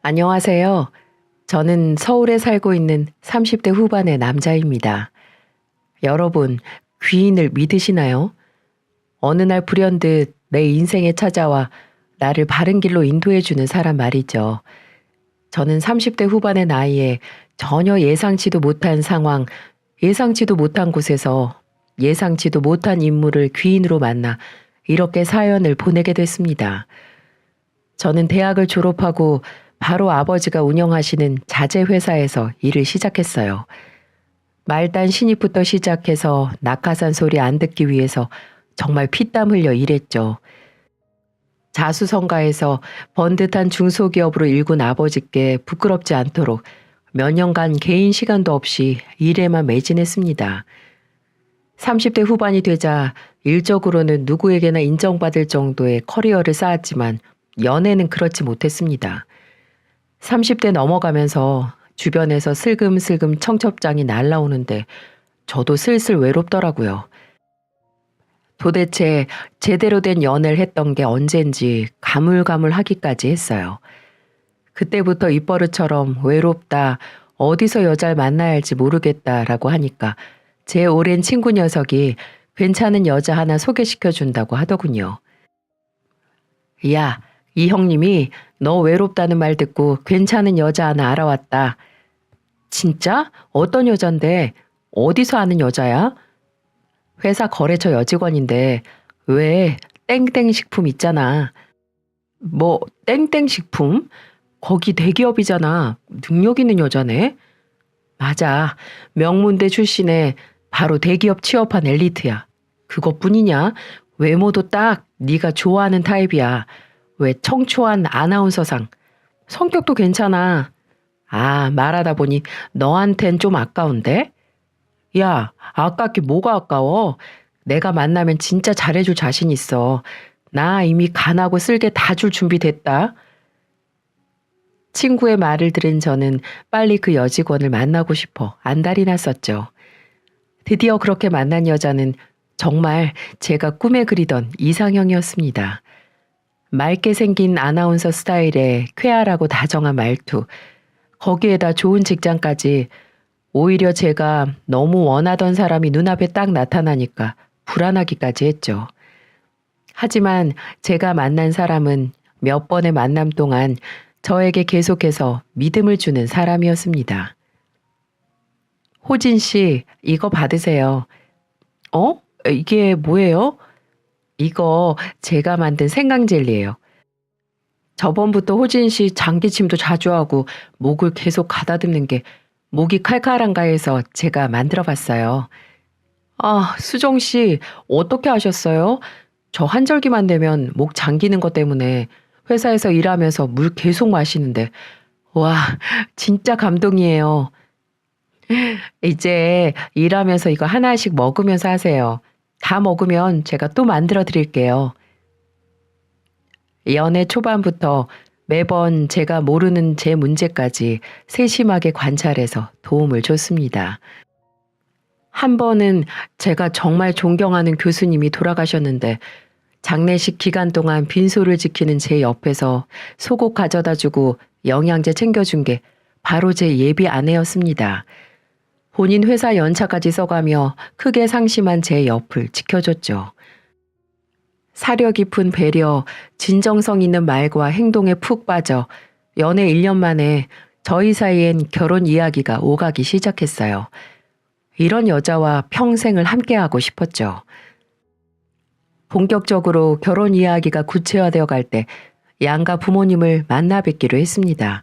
안녕하세요. 저는 서울에 살고 있는 30대 후반의 남자입니다. 여러분, 귀인을 믿으시나요? 어느 날 불현듯 내 인생에 찾아와 나를 바른 길로 인도해주는 사람 말이죠. 저는 30대 후반의 나이에 전혀 예상치도 못한 상황, 예상치도 못한 곳에서 예상치도 못한 인물을 귀인으로 만나 이렇게 사연을 보내게 됐습니다. 저는 대학을 졸업하고 바로 아버지가 운영하시는 자재 회사에서 일을 시작했어요. 말단 신입부터 시작해서 낙하산 소리 안 듣기 위해서 정말 피땀 흘려 일했죠. 자수성가해서 번듯한 중소기업으로 일군 아버지께 부끄럽지 않도록 몇 년간 개인 시간도 없이 일에만 매진했습니다. 30대 후반이 되자 일적으로는 누구에게나 인정받을 정도의 커리어를 쌓았지만 연애는 그렇지 못했습니다. 30대 넘어가면서 주변에서 슬금슬금 청첩장이 날라오는데 저도 슬슬 외롭더라고요. 도대체 제대로 된 연애를 했던 게 언젠지 가물가물하기까지 했어요. 그때부터 입버릇처럼 외롭다, 어디서 여자를 만나야 할지 모르겠다라고 하니까 제 오랜 친구 녀석이 괜찮은 여자 하나 소개시켜준다고 하더군요. 야, 이 형님이 너 외롭다는 말 듣고 괜찮은 여자 하나 알아왔다. 진짜? 어떤 여잔데? 어디서 아는 여자야? 회사 거래처 여직원인데 왜 땡땡 식품 있잖아. 뭐 땡땡 식품? 거기 대기업이잖아. 능력 있는 여자네. 맞아. 명문대 출신에 바로 대기업 취업한 엘리트야. 그것뿐이냐? 외모도 딱 네가 좋아하는 타입이야. 왜 청초한 아나운서상. 성격도 괜찮아. 아, 말하다 보니 너한텐 좀 아까운데? 야, 아깝게 뭐가 아까워? 내가 만나면 진짜 잘해줄 자신 있어. 나 이미 간하고 쓸개 다 줄 준비 됐다. 친구의 말을 들은 저는 빨리 그 여직원을 만나고 싶어 안달이 났었죠. 드디어 그렇게 만난 여자는 정말 제가 꿈에 그리던 이상형이었습니다. 맑게 생긴 아나운서 스타일에 쾌활하고 다정한 말투, 거기에다 좋은 직장까지. 오히려 제가 너무 원하던 사람이 눈앞에 딱 나타나니까 불안하기까지 했죠. 하지만 제가 만난 사람은 몇 번의 만남 동안 저에게 계속해서 믿음을 주는 사람이었습니다. 호진 씨, 이거 받으세요. 어? 이게 뭐예요? 이거 제가 만든 생강젤리예요. 저번부터 호진 씨 장기침도 자주 하고 목을 계속 가다듬는 게 목이 칼칼한가 해서 제가 만들어 봤어요. 아, 수정 씨, 어떻게 하셨어요? 저 한절기만 되면 목 잠기는 것 때문에 회사에서 일하면서 물 계속 마시는데, 와, 진짜 감동이에요. 이제 일하면서 이거 하나씩 먹으면서 하세요. 다 먹으면 제가 또 만들어 드릴게요. 연애 초반부터 매번 제가 모르는 제 문제까지 세심하게 관찰해서 도움을 줬습니다. 한 번은 제가 정말 존경하는 교수님이 돌아가셨는데 장례식 기간 동안 빈소를 지키는 제 옆에서 속옷 가져다 주고 영양제 챙겨준 게 바로 제 예비 아내였습니다. 본인 회사 연차까지 써가며 크게 상심한 제 옆을 지켜줬죠. 사려 깊은 배려, 진정성 있는 말과 행동에 푹 빠져 연애 1년 만에 저희 사이엔 결혼 이야기가 오가기 시작했어요. 이런 여자와 평생을 함께하고 싶었죠. 본격적으로 결혼 이야기가 구체화되어 갈 때 양가 부모님을 만나 뵙기로 했습니다.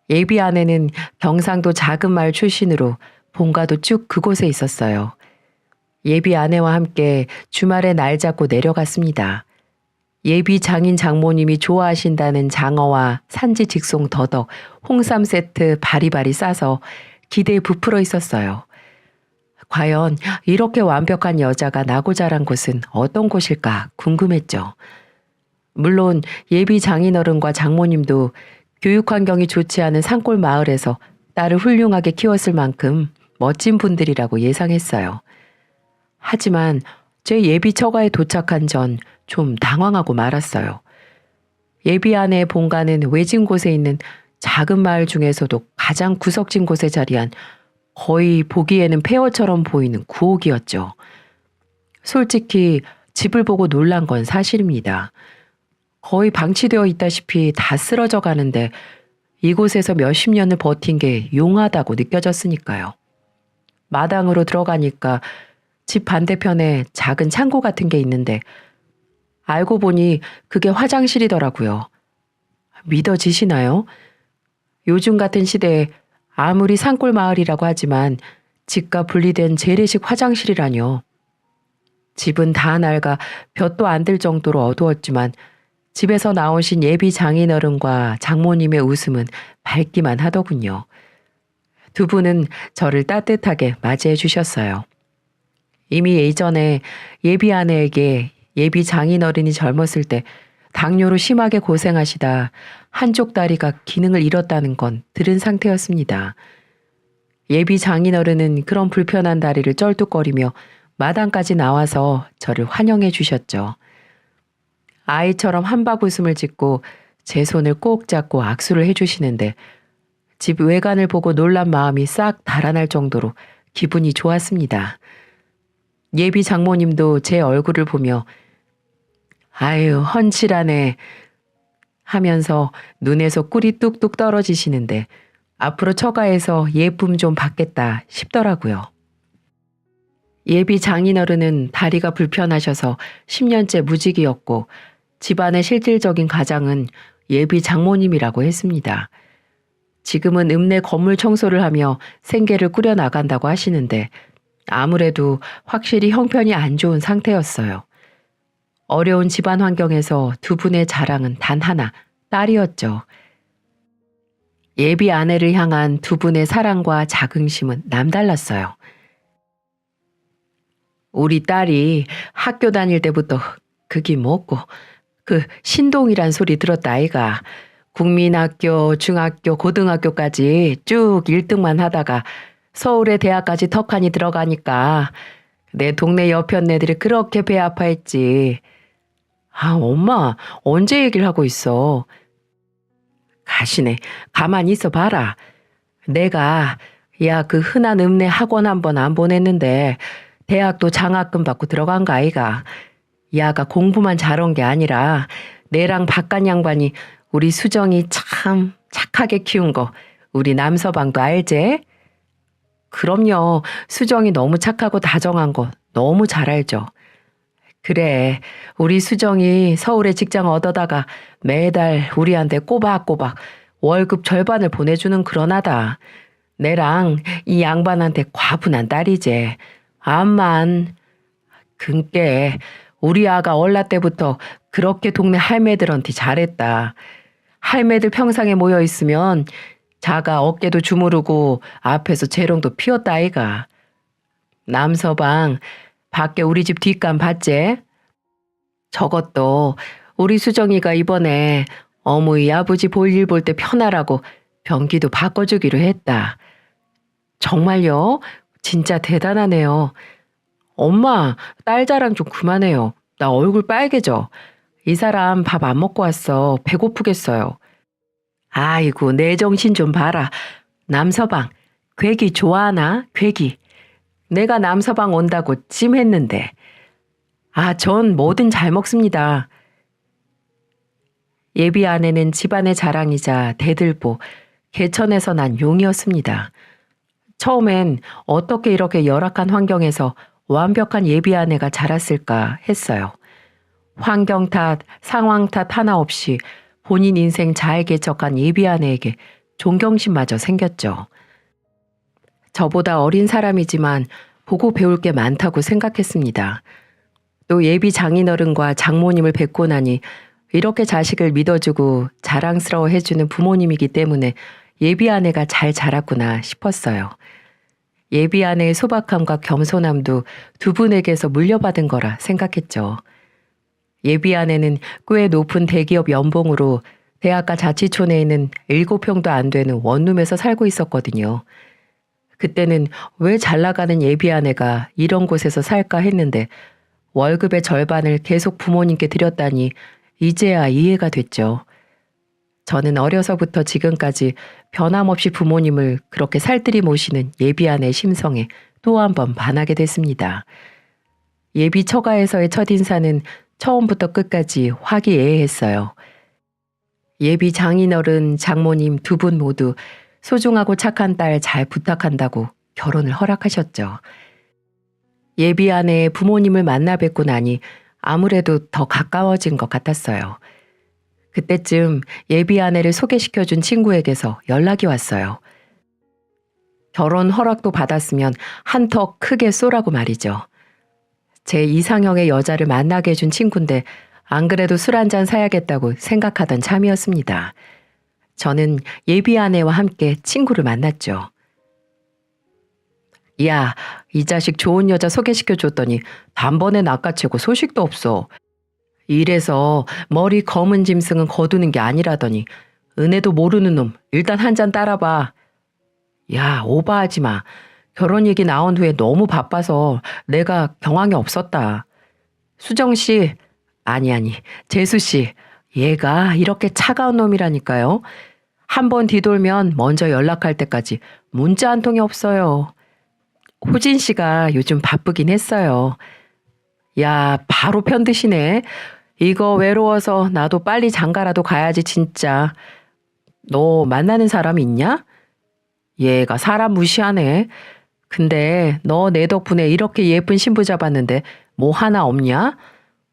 예비 아내는 경상도 작은 마을 출신으로 본가도 쭉 그곳에 있었어요. 예비 아내와 함께 주말에 날 잡고 내려갔습니다. 예비 장인 장모님이 좋아하신다는 장어와 산지 직송 더덕, 홍삼 세트 바리바리 싸서 기대에 부풀어 있었어요. 과연 이렇게 완벽한 여자가 나고 자란 곳은 어떤 곳일까 궁금했죠. 물론 예비 장인어른과 장모님도 교육 환경이 좋지 않은 산골 마을에서 딸을 훌륭하게 키웠을 만큼 멋진 분들이라고 예상했어요. 하지만 제 예비 처가에 도착한 전 좀 당황하고 말았어요. 예비 아내의 본가는 외진 곳에 있는 작은 마을 중에서도 가장 구석진 곳에 자리한 거의 보기에는 폐허처럼 보이는 구옥이었죠. 솔직히 집을 보고 놀란 건 사실입니다. 거의 방치되어 있다시피 다 쓰러져 가는데 이곳에서 몇십 년을 버틴 게 용하다고 느껴졌으니까요. 마당으로 들어가니까 집 반대편에 작은 창고 같은 게 있는데 알고 보니 그게 화장실이더라고요. 믿어지시나요? 요즘 같은 시대에 아무리 산골 마을이라고 하지만 집과 분리된 재래식 화장실이라뇨. 집은 다 낡아 볕도 안 들 정도로 어두웠지만 집에서 나오신 예비 장인어른과 장모님의 웃음은 밝기만 하더군요. 두 분은 저를 따뜻하게 맞이해 주셨어요. 이미 예전에 예비 아내에게 예비 장인어른이 젊었을 때 당뇨로 심하게 고생하시다 한쪽 다리가 기능을 잃었다는 건 들은 상태였습니다. 예비 장인어른은 그런 불편한 다리를 쩔뚝거리며 마당까지 나와서 저를 환영해 주셨죠. 아이처럼 한박 웃음을 짓고 제 손을 꼭 잡고 악수를 해주시는데 집 외관을 보고 놀란 마음이 싹 달아날 정도로 기분이 좋았습니다. 예비 장모님도 제 얼굴을 보며 아유 헌칠하네 하면서 눈에서 꿀이 뚝뚝 떨어지시는데 앞으로 처가에서 예쁨 좀 받겠다 싶더라고요. 예비 장인어른은 다리가 불편하셔서 10년째 무직이었고 집안의 실질적인 가장은 예비 장모님이라고 했습니다. 지금은 읍내 건물 청소를 하며 생계를 꾸려나간다고 하시는데 아무래도 확실히 형편이 안 좋은 상태였어요. 어려운 집안 환경에서 두 분의 자랑은 단 하나, 딸이었죠. 예비 아내를 향한 두 분의 사랑과 자긍심은 남달랐어요. 우리 딸이 학교 다닐 때부터 그게 뭐고 그 신동이란 소리 들었다 아이가. 국민학교, 중학교, 고등학교까지 쭉 1등만 하다가 서울의 대학까지 턱하니 들어가니까 내 동네 여편 애들이 그렇게 배 아파했지. 아, 엄마, 언제 얘기를 하고 있어? 가시네, 가만히 있어 봐라. 내가 야 그 흔한 읍내 학원 한번 안 보냈는데 대학도 장학금 받고 들어간 거 아이가. 야가 공부만 잘한 게 아니라 내랑 바깥 양반이 우리 수정이 참 착하게 키운 거 우리 남서방도 알제? 그럼요. 수정이 너무 착하고 다정한 거 너무 잘 알죠. 그래, 우리 수정이 서울에 직장 얻어다가 매달 우리한테 꼬박꼬박 월급 절반을 보내주는 그런 아다. 내랑 이 양반한테 과분한 딸이제. 암만. 근께 우리 아가 얼라 때부터 그렇게 동네 할매들한테 잘했다. 할매들 평상에 모여 있으면 자가 어깨도 주무르고 앞에서 재롱도 피웠다 아이가. 남서방 밖에 우리 집 뒷간 봤제? 저것도 우리 수정이가 이번에 어머니 아버지 볼일 볼 때 편하라고 변기도 바꿔주기로 했다. 정말요? 진짜 대단하네요. 엄마, 딸 자랑 좀 그만해요. 나 얼굴 빨개져. 이 사람 밥 안 먹고 왔어. 배고프겠어요. 아이고, 내 정신 좀 봐라. 남서방, 괴기 좋아하나? 괴기. 내가 남서방 온다고 찜했는데. 아, 전 뭐든 잘 먹습니다. 예비 아내는 집안의 자랑이자 대들보, 개천에서 난 용이었습니다. 처음엔 어떻게 이렇게 열악한 환경에서 완벽한 예비 아내가 자랐을까 했어요. 환경 탓, 상황 탓 하나 없이 본인 인생 잘 개척한 예비 아내에게 존경심마저 생겼죠. 저보다 어린 사람이지만 보고 배울 게 많다고 생각했습니다. 또 예비 장인어른과 장모님을 뵙고 나니 이렇게 자식을 믿어주고 자랑스러워 해주는 부모님이기 때문에 예비 아내가 잘 자랐구나 싶었어요. 예비 아내의 소박함과 겸손함도 두 분에게서 물려받은 거라 생각했죠. 예비 아내는 꽤 높은 대기업 연봉으로 대학가 자치촌에 있는 7평도 안 되는 원룸에서 살고 있었거든요. 그때는 왜 잘 나가는 예비 아내가 이런 곳에서 살까 했는데 월급의 절반을 계속 부모님께 드렸다니 이제야 이해가 됐죠. 저는 어려서부터 지금까지 변함없이 부모님을 그렇게 살뜰히 모시는 예비아내 심성에 또 한 번 반하게 됐습니다. 예비 처가에서의 첫인사는 처음부터 끝까지 화기애애했어요. 예비 장인어른, 장모님 두 분 모두 소중하고 착한 딸 잘 부탁한다고 결혼을 허락하셨죠. 예비 아내의 부모님을 만나 뵙고 나니 아무래도 더 가까워진 것 같았어요. 그때쯤 예비 아내를 소개시켜준 친구에게서 연락이 왔어요. 결혼 허락도 받았으면 한턱 크게 쏘라고 말이죠. 제 이상형의 여자를 만나게 해준 친구인데 안 그래도 술 한잔 사야겠다고 생각하던 참이었습니다. 저는 예비 아내와 함께 친구를 만났죠. 야, 이 자식 좋은 여자 소개시켜줬더니 단번에 낚아채고 소식도 없어. 이래서 머리 검은 짐승은 거두는 게 아니라더니 은혜도 모르는 놈 일단 한 잔 따라봐. 야, 오버하지 마. 결혼 얘기 나온 후에 너무 바빠서 내가 경황이 없었다. 수정 씨, 아니, 재수 씨, 얘가 이렇게 차가운 놈이라니까요. 한 번 뒤돌면 먼저 연락할 때까지 문자 한 통이 없어요. 호진 씨가 요즘 바쁘긴 했어요. 야, 바로 편드시네. 이거 외로워서 나도 빨리 장가라도 가야지 진짜. 너 만나는 사람 있냐? 얘가 사람 무시하네. 근데 너 내 덕분에 이렇게 예쁜 신부 잡았는데 뭐 하나 없냐?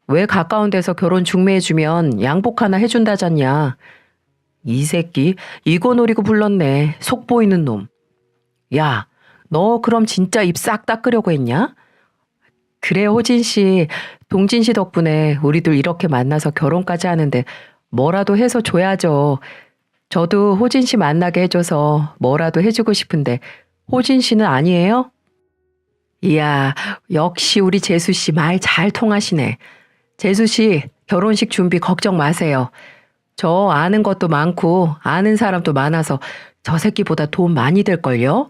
왜 가까운 데서 결혼 중매해주면 양복 하나 해준다잖냐. 이 새끼 이거 노리고 불렀네. 속 보이는 놈. 야, 너 그럼 진짜 입 싹 닦으려고 했냐? 그래 호진 씨, 동진 씨 덕분에 우리들 이렇게 만나서 결혼까지 하는데 뭐라도 해서 줘야죠. 저도 호진 씨 만나게 해줘서 뭐라도 해주고 싶은데 호진 씨는 아니에요? 이야, 역시 우리 재수 씨 말 잘 통하시네. 재수 씨, 결혼식 준비 걱정 마세요. 저 아는 것도 많고 아는 사람도 많아서 저 새끼보다 돈 많이 들걸요?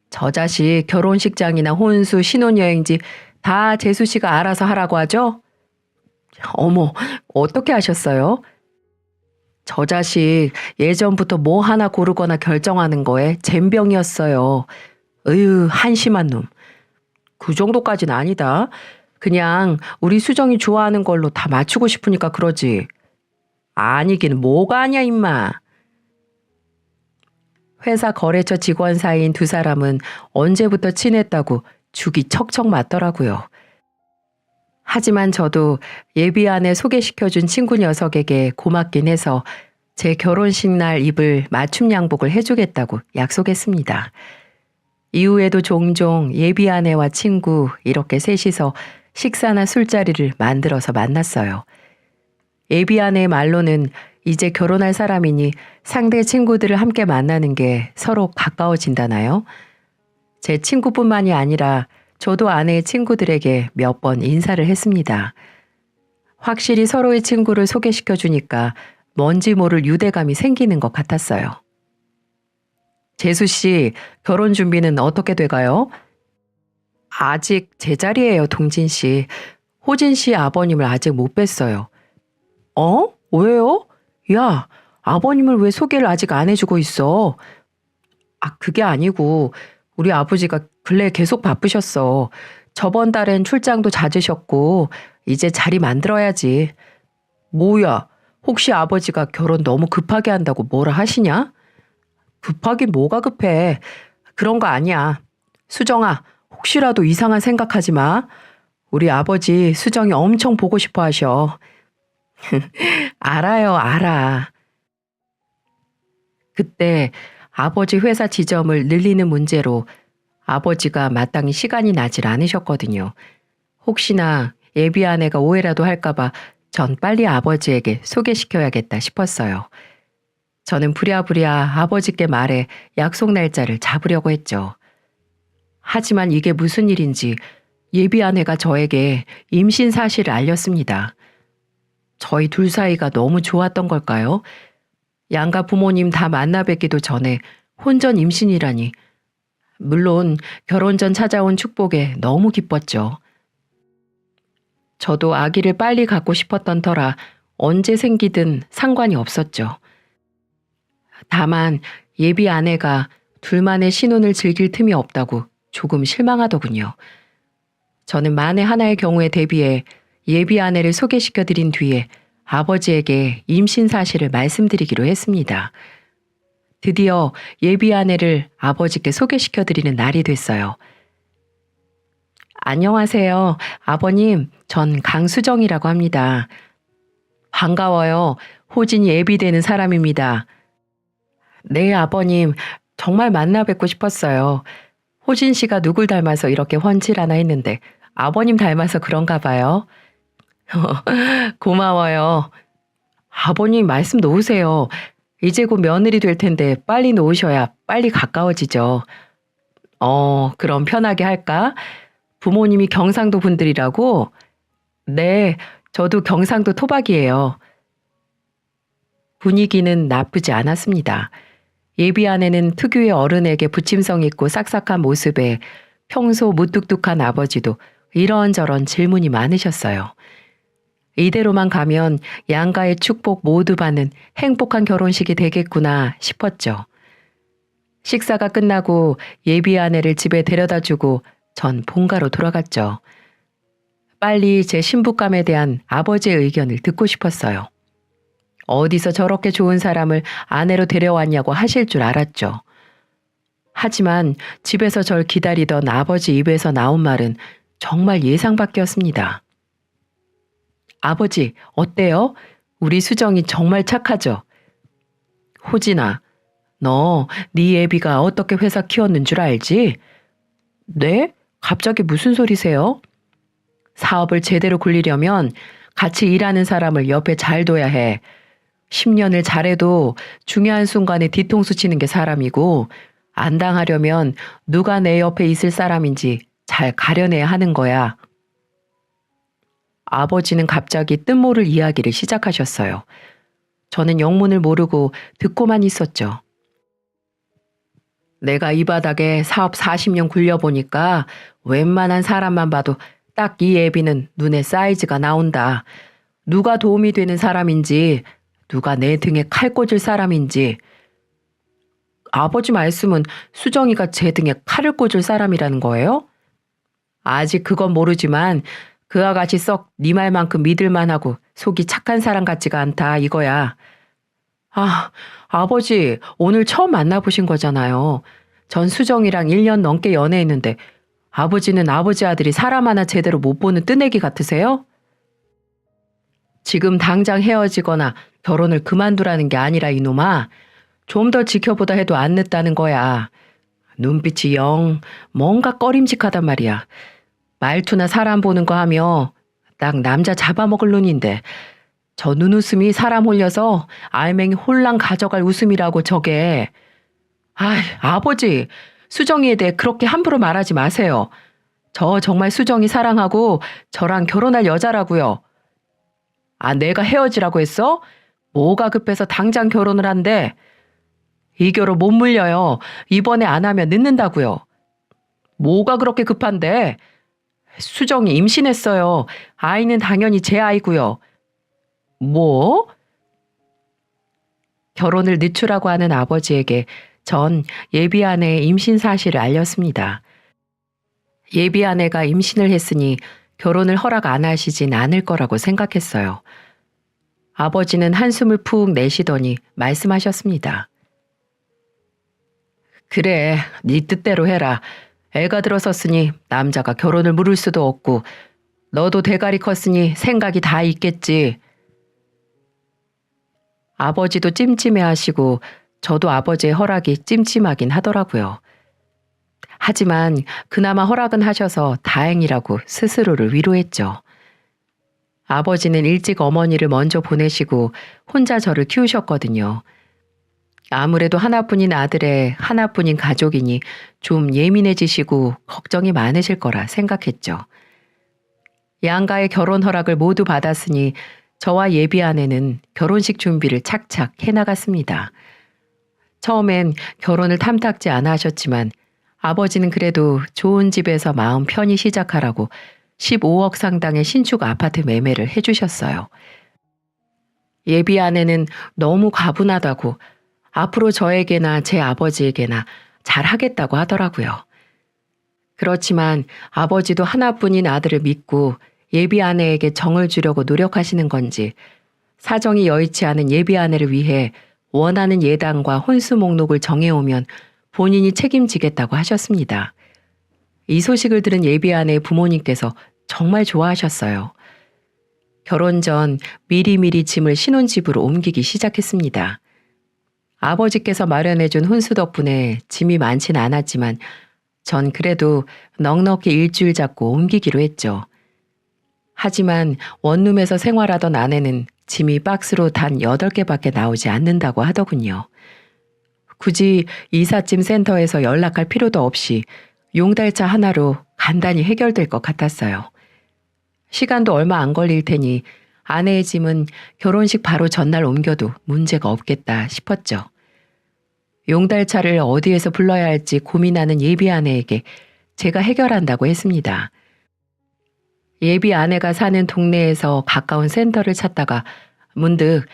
저 자식 결혼식장이나 혼수, 신혼여행지 다 재수 씨가 알아서 하라고 하죠? 어머, 어떻게 하셨어요? 저 자식 예전부터 뭐 하나 고르거나 결정하는 거에 젬병이었어요. 으유, 한심한 놈. 그 정도까진 아니다. 그냥 우리 수정이 좋아하는 걸로 다 맞추고 싶으니까 그러지. 아니긴 뭐가 아니야 임마. 회사 거래처 직원 사이인 두 사람은 언제부터 친했다고 죽이 척척 맞더라고요. 하지만 저도 예비 아내 소개시켜준 친구 녀석에게 고맙긴 해서 제 결혼식 날 입을 맞춤 양복을 해주겠다고 약속했습니다. 이후에도 종종 예비 아내와 친구 이렇게 셋이서 식사나 술자리를 만들어서 만났어요. 예비 아내의 말로는 이제 결혼할 사람이니 상대 친구들을 함께 만나는 게 서로 가까워진다나요? 제 친구뿐만이 아니라 저도 아내의 친구들에게 몇 번 인사를 했습니다. 확실히 서로의 친구를 소개시켜 주니까 뭔지 모를 유대감이 생기는 것 같았어요. 재수 씨, 결혼 준비는 어떻게 돼가요? 아직 제자리예요, 동진 씨. 호진 씨 아버님을 아직 못 뵀어요. 어? 왜요? 야, 아버님을 왜 소개를 아직 안 해주고 있어? 아, 그게 아니고 우리 아버지가 근래 계속 바쁘셨어. 저번 달엔 출장도 잦으셨고 이제 자리 만들어야지. 뭐야, 혹시 아버지가 결혼 너무 급하게 한다고 뭐라 하시냐? 급하긴 뭐가 급해. 그런 거 아니야. 수정아, 혹시라도 이상한 생각하지 마. 우리 아버지 수정이 엄청 보고 싶어 하셔. 알아요, 알아. 그때 아버지 회사 지점을 늘리는 문제로 아버지가 마땅히 시간이 나질 않으셨거든요. 혹시나 예비 아내가 오해라도 할까봐 전 빨리 아버지에게 소개시켜야겠다 싶었어요. 저는 부랴부랴 아버지께 말해 약속 날짜를 잡으려고 했죠. 하지만 이게 무슨 일인지 예비 아내가 저에게 임신 사실을 알렸습니다. 저희 둘 사이가 너무 좋았던 걸까요? 양가 부모님 다 만나 뵙기도 전에 혼전 임신이라니. 물론 결혼 전 찾아온 축복에 너무 기뻤죠. 저도 아기를 빨리 갖고 싶었던 터라 언제 생기든 상관이 없었죠. 다만 예비 아내가 둘만의 신혼을 즐길 틈이 없다고 조금 실망하더군요. 저는 만에 하나의 경우에 대비해 예비 아내를 소개시켜 드린 뒤에 아버지에게 임신 사실을 말씀드리기로 했습니다. 드디어 예비 아내를 아버지께 소개시켜 드리는 날이 됐어요. 안녕하세요. 아버님, 전 강수정이라고 합니다. 반가워요. 호진이 예비되는 사람입니다. 네, 아버님. 정말 만나 뵙고 싶었어요. 호진 씨가 누굴 닮아서 이렇게 훤칠하나 했는데 아버님 닮아서 그런가 봐요. 고마워요. 아버님 말씀 놓으세요. 이제 곧 며느리 될 텐데 빨리 놓으셔야 빨리 가까워지죠. 그럼 편하게 할까? 부모님이 경상도 분들이라고? 네, 저도 경상도 토박이에요. 분위기는 나쁘지 않았습니다. 예비 아내는 특유의 어른에게 부침성 있고 싹싹한 모습에 평소 무뚝뚝한 아버지도 이런저런 질문이 많으셨어요. 이대로만 가면 양가의 축복 모두 받는 행복한 결혼식이 되겠구나 싶었죠. 식사가 끝나고 예비 아내를 집에 데려다 주고 전 본가로 돌아갔죠. 빨리 제 신부감에 대한 아버지의 의견을 듣고 싶었어요. 어디서 저렇게 좋은 사람을 아내로 데려왔냐고 하실 줄 알았죠. 하지만 집에서 절 기다리던 아버지 입에서 나온 말은 정말 예상 밖이었습니다. 아버지, 어때요? 우리 수정이 정말 착하죠? 호진아, 너 네 애비가 어떻게 회사 키웠는 줄 알지? 네? 갑자기 무슨 소리세요? 사업을 제대로 굴리려면 같이 일하는 사람을 옆에 잘 둬야 해. 10년을 잘해도 중요한 순간에 뒤통수 치는 게 사람이고 안 당하려면 누가 내 옆에 있을 사람인지 잘 가려내야 하는 거야. 아버지는 갑자기 뜻모를 이야기를 시작하셨어요. 저는 영문을 모르고 듣고만 있었죠. 내가 이 바닥에 사업 40년 굴려보니까 웬만한 사람만 봐도 딱 이 애비는 눈에 사이즈가 나온다. 누가 도움이 되는 사람인지, 누가 내 등에 칼 꽂을 사람인지. 아버지 말씀은 수정이가 제 등에 칼을 꽂을 사람이라는 거예요? 아직 그건 모르지만 그 아가씨 썩 네 말만큼 믿을만하고 속이 착한 사람 같지가 않다 이거야. 아, 아버지 오늘 처음 만나보신 거잖아요. 전 수정이랑 1년 넘게 연애했는데 아버지는 아버지 아들이 사람 하나 제대로 못 보는 뜨내기 같으세요? 지금 당장 헤어지거나 결혼을 그만두라는 게 아니라 이놈아. 좀 더 지켜보다 해도 안 늦다는 거야. 눈빛이 영 뭔가 꺼림직하단 말이야. 말투나 사람 보는 거 하며 딱 남자 잡아먹을 눈인데 저 눈웃음이 사람 홀려서 알맹이 홀랑 가져갈 웃음이라고 저게. 아버지 수정이에 대해 그렇게 함부로 말하지 마세요. 저 정말 수정이 사랑하고 저랑 결혼할 여자라고요. 내가 헤어지라고 했어? 뭐가 급해서 당장 결혼을 한대. 이 결혼 못 물려요. 이번에 안 하면 늦는다고요. 뭐가 그렇게 급한데? 수정이 임신했어요. 아이는 당연히 제 아이고요. 뭐? 결혼을 늦추라고 하는 아버지에게 전 예비 아내의 임신 사실을 알렸습니다. 예비 아내가 임신을 했으니 결혼을 허락 안 하시진 않을 거라고 생각했어요. 아버지는 한숨을 푹 내쉬더니 말씀하셨습니다. 그래, 네 뜻대로 해라. 애가 들어섰으니 남자가 결혼을 물을 수도 없고 너도 대가리 컸으니 생각이 다 있겠지. 아버지도 찜찜해하시고 저도 아버지의 허락이 찜찜하긴 하더라고요. 하지만 그나마 허락은 하셔서 다행이라고 스스로를 위로했죠. 아버지는 일찍 어머니를 먼저 보내시고 혼자 저를 키우셨거든요. 아무래도 하나뿐인 아들의 하나뿐인 가족이니 좀 예민해지시고 걱정이 많으실 거라 생각했죠. 양가의 결혼 허락을 모두 받았으니 저와 예비 아내는 결혼식 준비를 착착 해나갔습니다. 처음엔 결혼을 탐탁지 않아 하셨지만 아버지는 그래도 좋은 집에서 마음 편히 시작하라고 15억 상당의 신축 아파트 매매를 해주셨어요. 예비 아내는 너무 가분하다고 앞으로 저에게나 제 아버지에게나 잘하겠다고 하더라고요. 그렇지만 아버지도 하나뿐인 아들을 믿고 예비 아내에게 정을 주려고 노력하시는 건지 사정이 여의치 않은 예비 아내를 위해 원하는 예당과 혼수 목록을 정해오면 본인이 책임지겠다고 하셨습니다. 이 소식을 들은 예비 아내의 부모님께서 정말 좋아하셨어요. 결혼 전 미리미리 짐을 신혼집으로 옮기기 시작했습니다. 아버지께서 마련해준 혼수 덕분에 짐이 많진 않았지만 전 그래도 넉넉히 일주일 잡고 옮기기로 했죠. 하지만 원룸에서 생활하던 아내는 짐이 박스로 단 8개밖에 나오지 않는다고 하더군요. 굳이 이삿짐 센터에서 연락할 필요도 없이 용달차 하나로 간단히 해결될 것 같았어요. 시간도 얼마 안 걸릴 테니 아내의 짐은 결혼식 바로 전날 옮겨도 문제가 없겠다 싶었죠. 용달차를 어디에서 불러야 할지 고민하는 예비 아내에게 제가 해결한다고 했습니다. 예비 아내가 사는 동네에서 가까운 센터를 찾다가 문득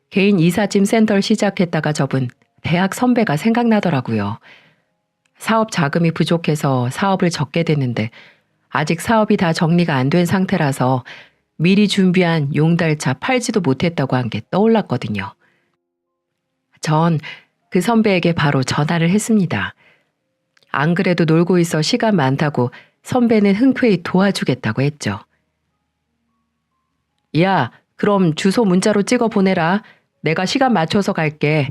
개인 이삿짐 센터를 시작했다가 접은 대학 선배가 생각나더라고요. 사업 자금이 부족해서 사업을 접게 됐는데 아직 사업이 다 정리가 안 된 상태라서 미리 준비한 용달차 팔지도 못했다고 한 게 떠올랐거든요. 전 그 선배에게 바로 전화를 했습니다. 안 그래도 놀고 있어 시간 많다고 선배는 흔쾌히 도와주겠다고 했죠. 야, 그럼 주소 문자로 찍어 보내라. 내가 시간 맞춰서 갈게.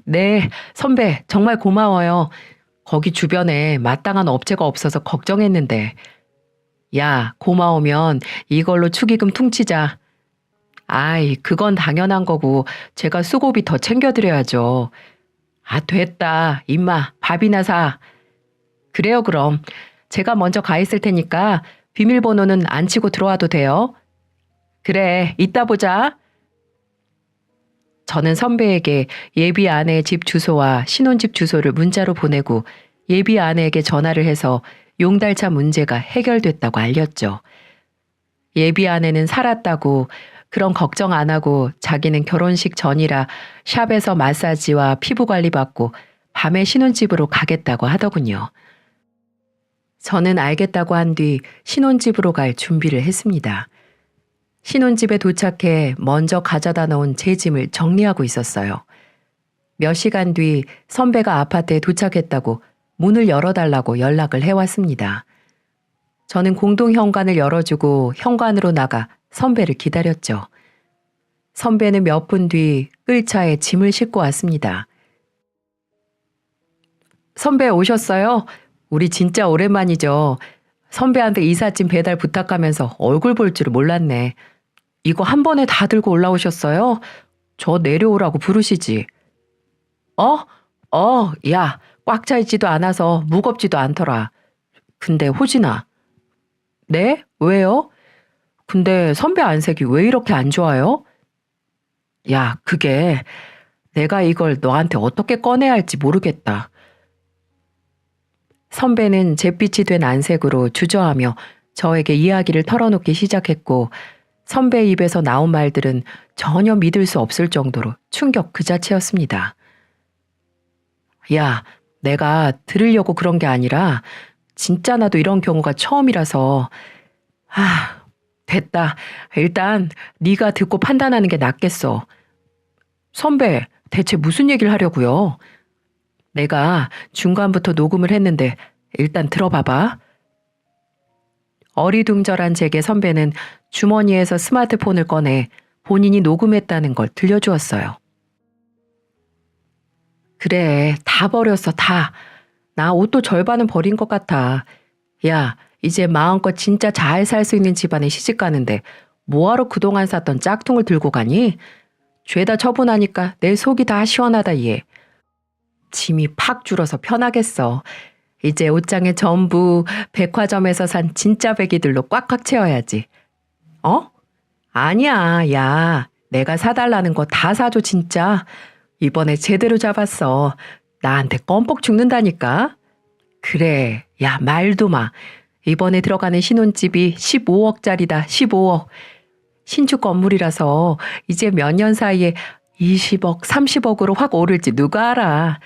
네, 선배 정말 고마워요. 거기 주변에 마땅한 업체가 없어서 걱정했는데. 야, 고마우면 이걸로 축의금 퉁치자. 아이, 그건 당연한 거고 제가 수고비 더 챙겨드려야죠. 아, 됐다. 임마, 밥이나 사. 그래요, 그럼. 제가 먼저 가 있을 테니까 비밀번호는 안 치고 들어와도 돼요. 그래, 이따 보자. 저는 선배에게 예비 아내의 집 주소와 신혼집 주소를 문자로 보내고 예비 아내에게 전화를 해서 용달차 문제가 해결됐다고 알렸죠. 예비 아내는 살았다고 그런 걱정 안 하고 자기는 결혼식 전이라 샵에서 마사지와 피부 관리 받고 밤에 신혼집으로 가겠다고 하더군요. 저는 알겠다고 한 뒤 신혼집으로 갈 준비를 했습니다. 신혼집에 도착해 먼저 가져다 놓은 제 짐을 정리하고 있었어요. 몇 시간 뒤 선배가 아파트에 도착했다고 문을 열어달라고 연락을 해왔습니다. 저는 공동 현관을 열어주고 현관으로 나가 선배를 기다렸죠. 선배는 몇 분 뒤 끌차에 짐을 싣고 왔습니다. 선배 오셨어요? 우리 진짜 오랜만이죠. 선배한테 이삿짐 배달 부탁하면서 얼굴 볼 줄 몰랐네. 이거 한 번에 다 들고 올라오셨어요? 저 내려오라고 부르시지. 야, 꽉 차 있지도 않아서 무겁지도 않더라. 근데 호진아. 네? 왜요? 근데 선배 안색이 왜 이렇게 안 좋아요? 야, 그게 내가 이걸 너한테 어떻게 꺼내야 할지 모르겠다. 선배는 잿빛이 된 안색으로 주저하며 저에게 이야기를 털어놓기 시작했고 선배 입에서 나온 말들은 전혀 믿을 수 없을 정도로 충격 그 자체였습니다. 야, 내가 들으려고 그런 게 아니라 진짜 나도 이런 경우가 처음이라서 됐다. 일단 네가 듣고 판단하는 게 낫겠어. 선배, 대체 무슨 얘기를 하려고요? 내가 중간부터 녹음을 했는데 일단 들어봐봐. 어리둥절한 제게 선배는 주머니에서 스마트폰을 꺼내 본인이 녹음했다는 걸 들려주었어요. 그래, 다 버렸어, 다. 나 옷도 절반은 버린 것 같아. 야, 이제 마음껏 진짜 잘 살 수 있는 집안에 시집 가는데 뭐하러 그동안 샀던 짝퉁을 들고 가니? 죄다 처분하니까 내 속이 다 시원하다 얘. 짐이 팍 줄어서 편하겠어. 이제 옷장에 전부 백화점에서 산 진짜 배기들로 꽉꽉 채워야지. 아니야, 야. 내가 사달라는 거 다 사줘 진짜. 이번에 제대로 잡았어. 나한테 껌뻑 죽는다니까. 그래, 야 말도 마. 이번에 들어가는 신혼집이 15억짜리다, 15억. 신축 건물이라서 이제 몇 년 사이에 20억, 30억으로 확 오를지 누가 알아.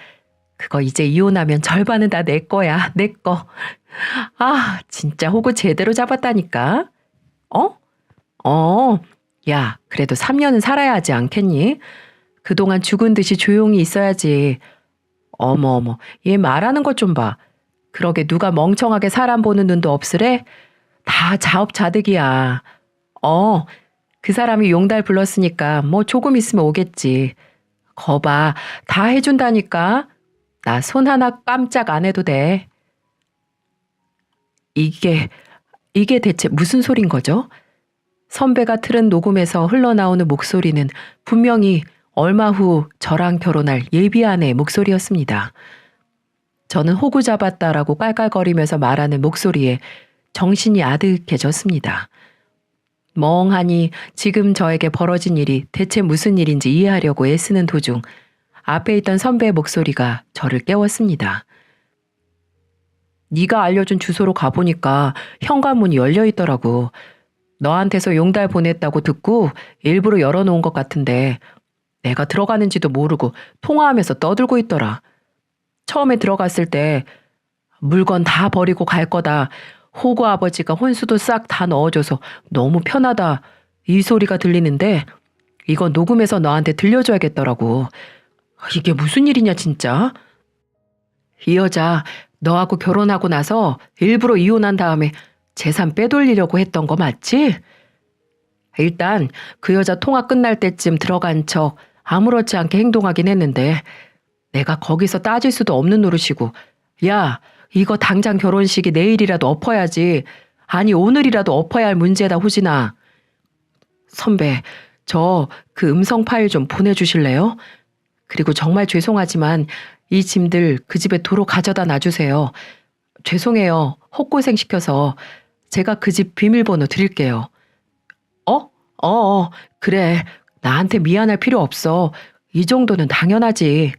그거 이제 이혼하면 절반은 다 내 거야, 내 거. 아, 진짜 호구 제대로 잡았다니까. 어? 야, 그래도 3년은 살아야 하지 않겠니? 그동안 죽은 듯이 조용히 있어야지. 어머, 얘 말하는 것 좀 봐. 그러게 누가 멍청하게 사람 보는 눈도 없으래? 다 자업자득이야. 그 사람이 용달 불렀으니까 뭐 조금 있으면 오겠지. 거봐, 다 해준다니까. 나 손 하나 깜짝 안 해도 돼. 이게 대체 무슨 소린 거죠? 선배가 틀은 녹음에서 흘러나오는 목소리는 분명히 얼마 후 저랑 결혼할 예비 아내의 목소리였습니다. 저는 호구 잡았다라고 깔깔거리면서 말하는 목소리에 정신이 아득해졌습니다. 멍하니 지금 저에게 벌어진 일이 대체 무슨 일인지 이해하려고 애쓰는 도중 앞에 있던 선배의 목소리가 저를 깨웠습니다. 네가 알려준 주소로 가보니까 현관문이 열려있더라고. 너한테서 용달 보냈다고 듣고 일부러 열어놓은 것 같은데 내가 들어가는지도 모르고 통화하면서 떠들고 있더라. 처음에 들어갔을 때 물건 다 버리고 갈 거다. 호구 아버지가 혼수도 싹 다 넣어줘서 너무 편하다. 이 소리가 들리는데 이거 녹음해서 너한테 들려줘야겠더라고. 이게 무슨 일이냐 진짜? 이 여자 너하고 결혼하고 나서 일부러 이혼한 다음에 재산 빼돌리려고 했던 거 맞지? 일단 그 여자 통화 끝날 때쯤 들어간 척 아무렇지 않게 행동하긴 했는데 내가 거기서 따질 수도 없는 노릇이고 야, 이거 당장 결혼식이 내일이라도 엎어야지. 아니 오늘이라도 엎어야 할 문제다 호진아. 선배, 저 그 음성 파일 좀 보내주실래요? 그리고 정말 죄송하지만 이 짐들 그 집에 도로 가져다 놔주세요. 죄송해요. 헛고생 시켜서 제가 그 집 비밀번호 드릴게요. 그래. 나한테 미안할 필요 없어. 이 정도는 당연하지.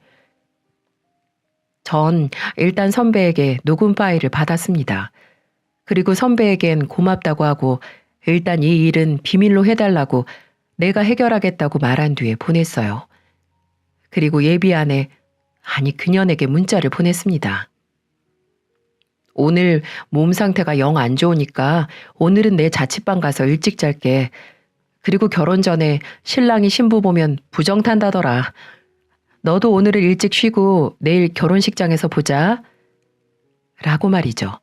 전 일단 선배에게 녹음 파일을 받았습니다. 그리고 선배에겐 고맙다고 하고 일단 이 일은 비밀로 해달라고 내가 해결하겠다고 말한 뒤에 보냈어요. 그리고 예비 아내, 아니 그년에게 문자를 보냈습니다. 오늘 몸 상태가 영 안 좋으니까 오늘은 내 자취방 가서 일찍 잘게. 그리고 결혼 전에 신랑이 신부 보면 부정 탄다더라. 너도 오늘은 일찍 쉬고 내일 결혼식장에서 보자. 라고 말이죠.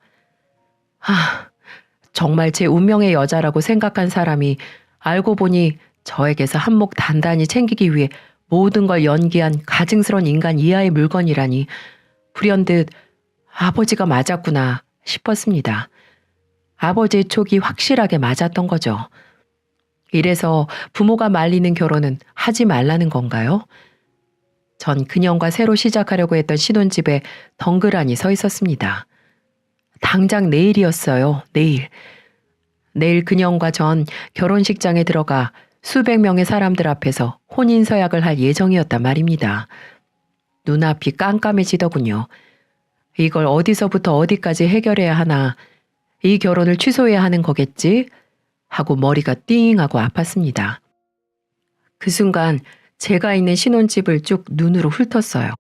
정말 제 운명의 여자라고 생각한 사람이 알고 보니 저에게서 한몫 단단히 챙기기 위해 모든 걸 연기한 가증스런 인간 이하의 물건이라니 불현듯 아버지가 맞았구나 싶었습니다. 아버지의 촉이 확실하게 맞았던 거죠. 이래서 부모가 말리는 결혼은 하지 말라는 건가요? 전 그년과 새로 시작하려고 했던 신혼집에 덩그러니 서 있었습니다. 당장 내일이었어요. 내일 그년과 전 결혼식장에 들어가 수백 명의 사람들 앞에서 혼인서약을 할 예정이었단 말입니다. 눈앞이 깜깜해지더군요. 이걸 어디서부터 어디까지 해결해야 하나, 이 결혼을 취소해야 하는 거겠지? 하고 머리가 띵하고 아팠습니다. 그 순간 제가 있는 신혼집을 쭉 눈으로 훑었어요.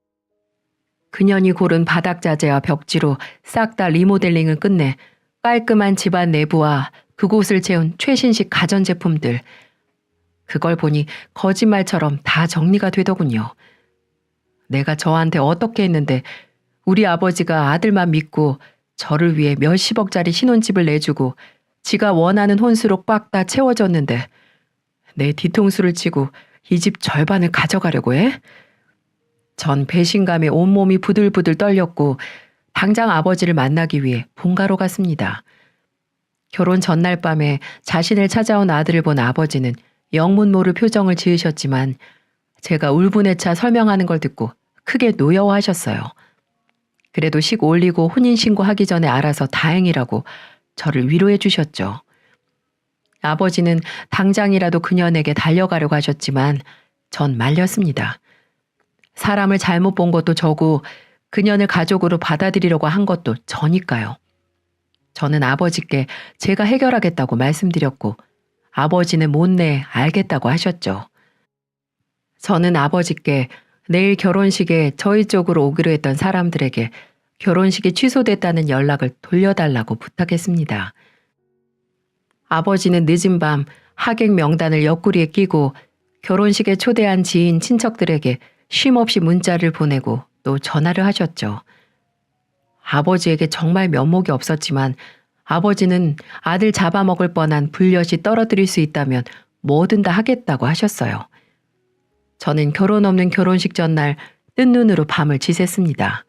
그년이 고른 바닥자재와 벽지로 싹 다 리모델링을 끝내 깔끔한 집안 내부와 그곳을 채운 최신식 가전제품들. 그걸 보니 거짓말처럼 다 정리가 되더군요. 내가 저한테 어떻게 했는데 우리 아버지가 아들만 믿고 저를 위해 몇십억짜리 신혼집을 내주고 지가 원하는 혼수로 꽉 다 채워줬는데 내 뒤통수를 치고 이 집 절반을 가져가려고 해? 전 배신감에 온몸이 부들부들 떨렸고 당장 아버지를 만나기 위해 본가로 갔습니다. 결혼 전날 밤에 자신을 찾아온 아들을 본 아버지는 영문 모를 표정을 지으셨지만 제가 울분에 차 설명하는 걸 듣고 크게 노여워하셨어요. 그래도 식 올리고 혼인신고하기 전에 알아서 다행이라고 저를 위로해 주셨죠. 아버지는 당장이라도 그년에게 달려가려고 하셨지만 전 말렸습니다. 사람을 잘못 본 것도 저고 그년을 가족으로 받아들이려고 한 것도 저니까요. 저는 아버지께 제가 해결하겠다고 말씀드렸고 아버지는 못내 알겠다고 하셨죠. 저는 아버지께 내일 결혼식에 저희 쪽으로 오기로 했던 사람들에게 결혼식이 취소됐다는 연락을 돌려달라고 부탁했습니다. 아버지는 늦은 밤 하객 명단을 옆구리에 끼고 결혼식에 초대한 지인 친척들에게 쉼없이 문자를 보내고 또 전화를 하셨죠. 아버지에게 정말 면목이 없었지만 아버지는 아들 잡아먹을 뻔한 불엿이 떨어뜨릴 수 있다면 뭐든 다 하겠다고 하셨어요. 저는 결혼 없는 결혼식 전날 뜬 눈으로 밤을 지샜습니다.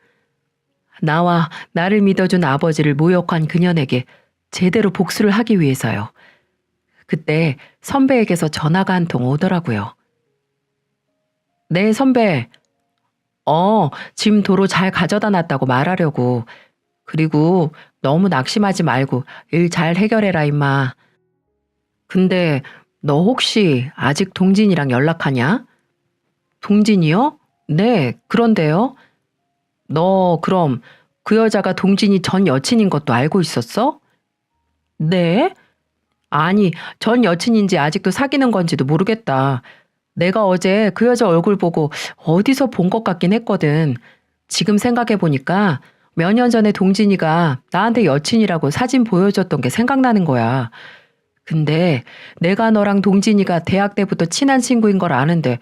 나와 나를 믿어준 아버지를 모욕한 그년에게 제대로 복수를 하기 위해서요. 그때 선배에게서 전화가 한 통 오더라고요. 네, 선배. 짐 도로 잘 가져다 놨다고 말하려고. 그리고 너무 낙심하지 말고 일 잘 해결해라, 임마. 근데 너 혹시 아직 동진이랑 연락하냐? 동진이요? 네, 그런데요. 너 그럼 그 여자가 동진이 전 여친인 것도 알고 있었어? 네? 아니, 전 여친인지 아직도 사귀는 건지도 모르겠다. 내가 어제 그 여자 얼굴 보고 어디서 본 것 같긴 했거든. 지금 생각해보니까 몇 년 전에 동진이가 나한테 여친이라고 사진 보여줬던 게 생각나는 거야. 근데 내가 너랑 동진이가 대학 때부터 친한 친구인 걸 아는데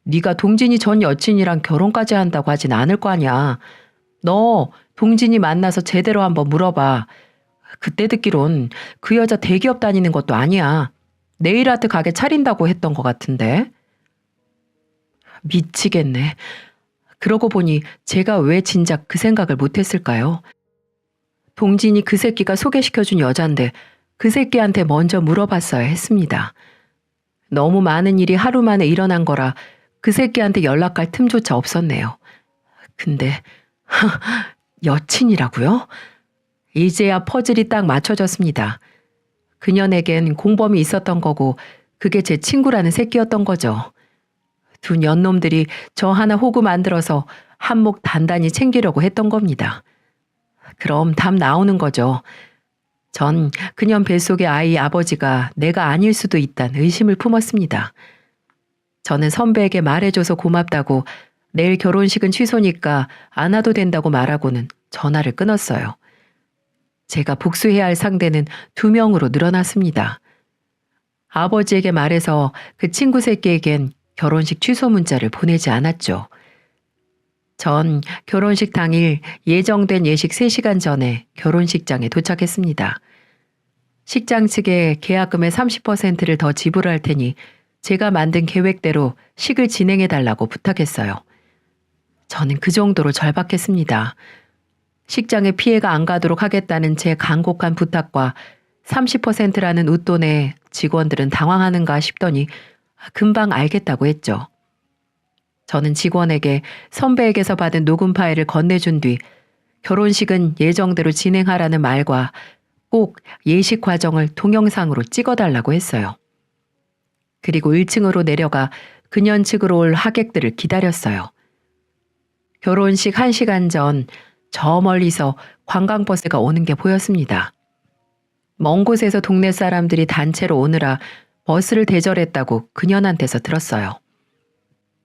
네가 동진이 전 여친이랑 결혼까지 한다고 하진 않을 거 아니야. 너 동진이 만나서 제대로 한번 물어봐. 그때 듣기론 그 여자 대기업 다니는 것도 아니야. 네일아트 가게 차린다고 했던 것 같은데. 미치겠네. 그러고 보니 제가 왜 진작 그 생각을 못했을까요? 동진이 그 새끼가 소개시켜준 여잔데 그 새끼한테 먼저 물어봤어야 했습니다. 너무 많은 일이 하루 만에 일어난 거라 그 새끼한테 연락할 틈조차 없었네요. 근데 여친이라고요? 이제야 퍼즐이 딱 맞춰졌습니다. 그년에겐 공범이 있었던 거고 그게 제 친구라는 새끼였던 거죠. 두 년놈들이 저 하나 호구 만들어서 한몫 단단히 챙기려고 했던 겁니다. 그럼 답 나오는 거죠. 전 그년 뱃속의 아이 아버지가 내가 아닐 수도 있다는 의심을 품었습니다. 저는 선배에게 말해줘서 고맙다고 내일 결혼식은 취소니까 안 와도 된다고 말하고는 전화를 끊었어요. 제가 복수해야 할 상대는 2명으로 늘어났습니다. 아버지에게 말해서 그 친구 새끼에겐 결혼식 취소 문자를 보내지 않았죠. 전 결혼식 당일 예정된 예식 3시간 전에 결혼식장에 도착했습니다. 식장 측에 계약금의 30%를 더 지불할 테니 제가 만든 계획대로 식을 진행해 달라고 부탁했어요. 저는 그 정도로 절박했습니다. 식장에 피해가 안 가도록 하겠다는 제 간곡한 부탁과 30%라는 웃돈에 직원들은 당황하는가 싶더니 금방 알겠다고 했죠. 저는 직원에게 선배에게서 받은 녹음 파일을 건네준 뒤 결혼식은 예정대로 진행하라는 말과 꼭 예식 과정을 동영상으로 찍어달라고 했어요. 그리고 1층으로 내려가 그년 측으로 올 하객들을 기다렸어요. 결혼식 1시간 전 저 멀리서 관광버스가 오는 게 보였습니다. 먼 곳에서 동네 사람들이 단체로 오느라 버스를 대절했다고 그년한테서 들었어요.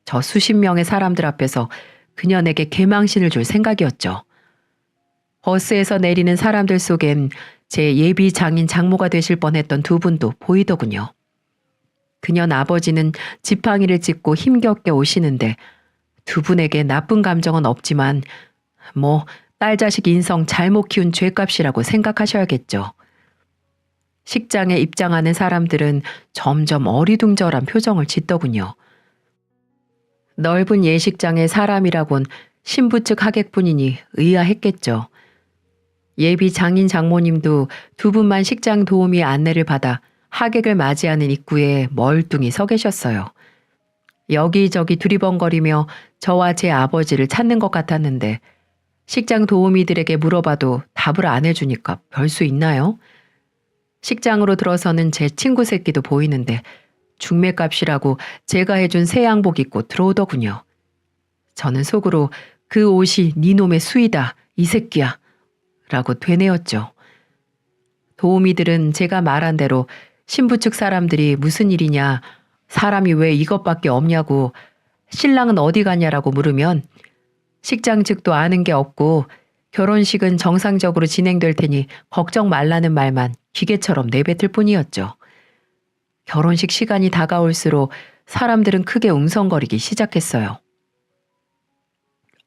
저 수십 명의 사람들 앞에서 그년에게 개망신을 줄 생각이었죠. 버스에서 내리는 사람들 속엔 제 예비 장인 장모가 되실 뻔했던 2분도 보이더군요. 그년 아버지는 지팡이를 짚고 힘겹게 오시는데 2분에게 나쁜 감정은 없지만 딸 자식 인성 잘못 키운 죄값이라고 생각하셔야겠죠. 식장에 입장하는 사람들은 점점 어리둥절한 표정을 짓더군요. 넓은 예식장에 사람이라곤 신부 측 하객뿐이니 의아했겠죠. 예비 장인 장모님도 2분만 식장 도우미 안내를 받아 하객을 맞이하는 입구에 멀뚱히 서 계셨어요. 여기저기 두리번거리며 저와 제 아버지를 찾는 것 같았는데 식장 도우미들에게 물어봐도 답을 안 해주니까 별 수 있나요? 식장으로 들어서는 제 친구 새끼도 보이는데 중매값이라고 제가 해준 새 양복 입고 들어오더군요. 저는 속으로 그 옷이 네 놈의 수이다, 이 새끼야 라고 되뇌었죠. 도우미들은 제가 말한 대로 신부 측 사람들이 무슨 일이냐, 사람이 왜 이것밖에 없냐고 신랑은 어디 갔냐라고 물으면 식장 측도 아는 게 없고 결혼식은 정상적으로 진행될 테니 걱정 말라는 말만 기계처럼 내뱉을 뿐이었죠. 결혼식 시간이 다가올수록 사람들은 크게 웅성거리기 시작했어요.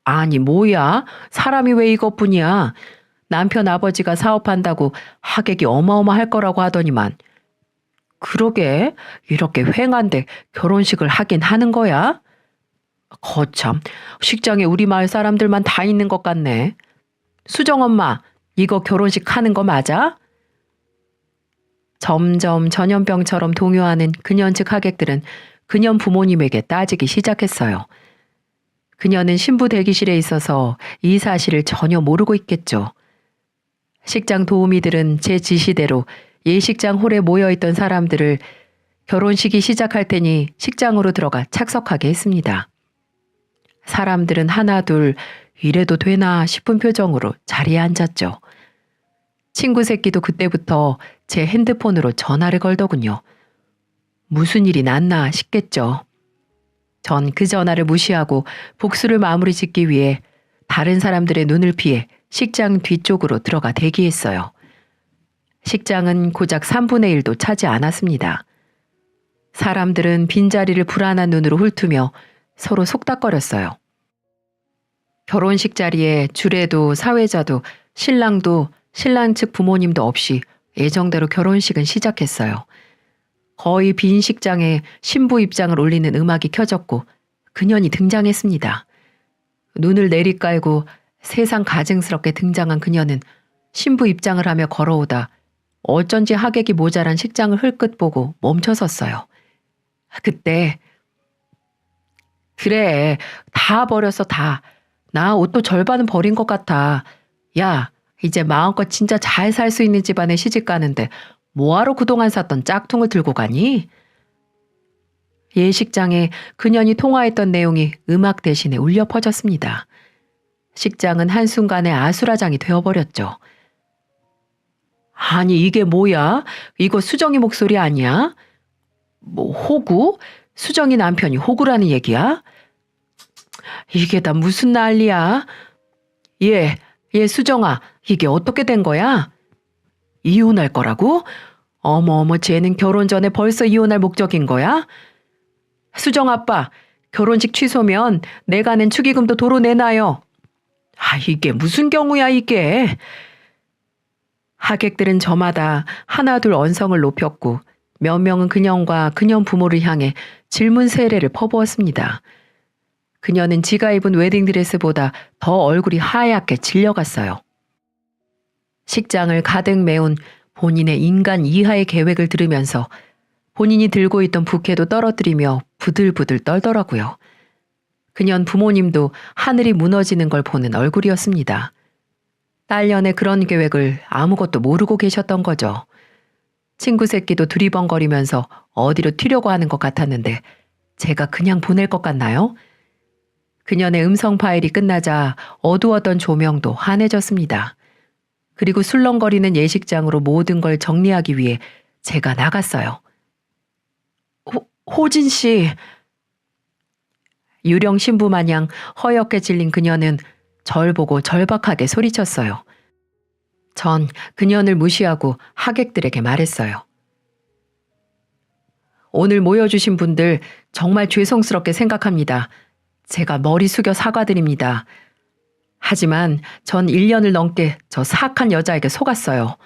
아니 뭐야? 사람이 왜 이것뿐이야? 남편 아버지가 사업한다고 하객이 어마어마할 거라고 하더니만. 그러게 이렇게 휑한데 결혼식을 하긴 하는 거야? 거참 식장에 우리 마을 사람들만 다 있는 것 같네. 수정 엄마 이거 결혼식 하는 거 맞아? 점점 전염병처럼 동요하는 그년 측 하객들은 그년 부모님에게 따지기 시작했어요. 그녀는 신부 대기실에 있어서 이 사실을 전혀 모르고 있겠죠. 식장 도우미들은 제 지시대로 예식장 홀에 모여있던 사람들을 결혼식이 시작할 테니 식장으로 들어가 착석하게 했습니다. 사람들은 하나 둘 이래도 되나 싶은 표정으로 자리에 앉았죠. 친구 새끼도 그때부터 제 핸드폰으로 전화를 걸더군요. 무슨 일이 났나 싶겠죠. 전 그 전화를 무시하고 복수를 마무리 짓기 위해 다른 사람들의 눈을 피해 식장 뒤쪽으로 들어가 대기했어요. 식장은 고작 3분의 1도 차지 않았습니다. 사람들은 빈자리를 불안한 눈으로 훑으며 서로 속닥거렸어요. 결혼식 자리에 주례도 사회자도 신랑도 신랑 측 부모님도 없이 예정대로 결혼식은 시작했어요. 거의 빈 식장에 신부 입장을 올리는 음악이 켜졌고 그년이 등장했습니다. 눈을 내리깔고 세상 가증스럽게 등장한 그녀는 신부 입장을 하며 걸어오다 어쩐지 하객이 모자란 식장을 흘끗 보고 멈춰섰어요. 그때 그래 다 버렸어 다. 나 옷도 절반은 버린 것 같아. 야 이제 마음껏 진짜 잘 살 수 있는 집안에 시집 가는데 뭐하러 그동안 샀던 짝퉁을 들고 가니? 예식장에 그년이 통화했던 내용이 음악 대신에 울려 퍼졌습니다. 식장은 한순간에 아수라장이 되어버렸죠. 아니 이게 뭐야? 이거 수정이 목소리 아니야? 뭐 호구? 수정이 남편이 호구라는 얘기야? 이게 다 무슨 난리야? 얘 수정아 이게 어떻게 된 거야? 이혼할 거라고? 어머어머 쟤는 결혼 전에 벌써 이혼할 목적인 거야? 수정 아빠 결혼식 취소면 내가 낸 축의금도 도로 내놔요. 아 이게 무슨 경우야 이게. 하객들은 저마다 하나둘 언성을 높였고 몇 명은 그년과 그년 부모를 향해 질문 세례를 퍼부었습니다. 그녀는 지가 입은 웨딩드레스보다 더 얼굴이 하얗게 질려갔어요. 식장을 가득 메운 본인의 인간 이하의 계획을 들으면서 본인이 들고 있던 부케도 떨어뜨리며 부들부들 떨더라고요. 그년 부모님도 하늘이 무너지는 걸 보는 얼굴이었습니다. 딸년의 그런 계획을 아무것도 모르고 계셨던 거죠. 친구 새끼도 두리번거리면서 어디로 튀려고 하는 것 같았는데 제가 그냥 보낼 것 같나요? 그년의 음성 파일이 끝나자 어두웠던 조명도 환해졌습니다. 그리고 술렁거리는 예식장으로 모든 걸 정리하기 위해 제가 나갔어요. 호진 씨. 유령 신부 마냥 허옇게 질린 그녀는 절 보고 절박하게 소리쳤어요. 전 그년을 무시하고 하객들에게 말했어요. 오늘 모여주신 분들 정말 죄송스럽게 생각합니다. 제가 머리 숙여 사과드립니다. 하지만 전 1년을 넘게 저 사악한 여자에게 속았어요.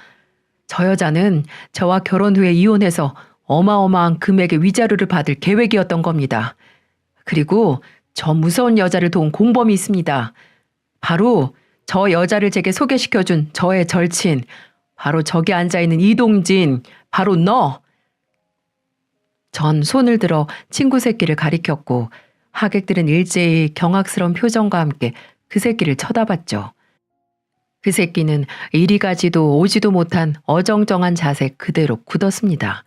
저 여자는 저와 결혼 후에 이혼해서 어마어마한 금액의 위자료를 받을 계획이었던 겁니다. 그리고 저 무서운 여자를 도운 공범이 있습니다. 바로 저 여자를 제게 소개시켜준 저의 절친, 바로 저기 앉아있는 이동진, 바로 너. 전 손을 들어 친구 새끼를 가리켰고 하객들은 일제히 경악스러운 표정과 함께 그 새끼를 쳐다봤죠. 그 새끼는 이리 가지도 오지도 못한 어정쩡한 자세 그대로 굳었습니다.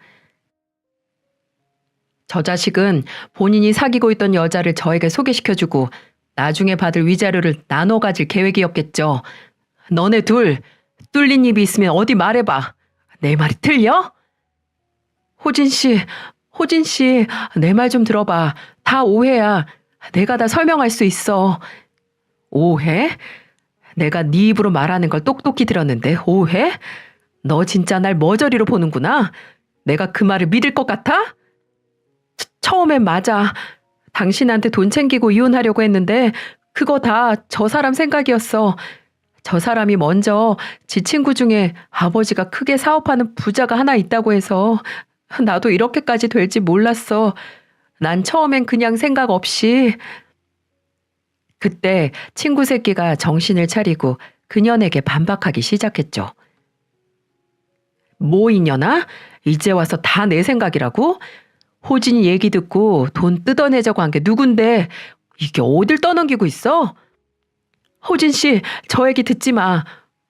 저 자식은 본인이 사귀고 있던 여자를 저에게 소개시켜주고 나중에 받을 위자료를 나눠 가질 계획이었겠죠. 너네 둘 뚫린 입이 있으면 어디 말해봐. 내 말이 틀려? 호진 씨, 내 말 좀 들어봐. 다 오해야. 내가 다 설명할 수 있어. 오해? 내가 네 입으로 말하는 걸 똑똑히 들었는데 오해? 너 진짜 날 머저리로 보는구나. 내가 그 말을 믿을 것 같아? 처음엔 맞아. 당신한테 돈 챙기고 이혼하려고 했는데 그거 다 저 사람 생각이었어. 저 사람이 먼저 지 친구 중에 아버지가 크게 사업하는 부자가 하나 있다고 해서 나도 이렇게까지 될지 몰랐어. 난 처음엔 그냥 생각 없이. 그때 친구 새끼가 정신을 차리고 그년에게 반박하기 시작했죠. 뭐 이년아? 이제 와서 다 내 생각이라고? 호진이 얘기 듣고 돈 뜯어내자고 한 게 누군데 이게 어딜 떠넘기고 있어? 호진 씨, 저 얘기 듣지 마.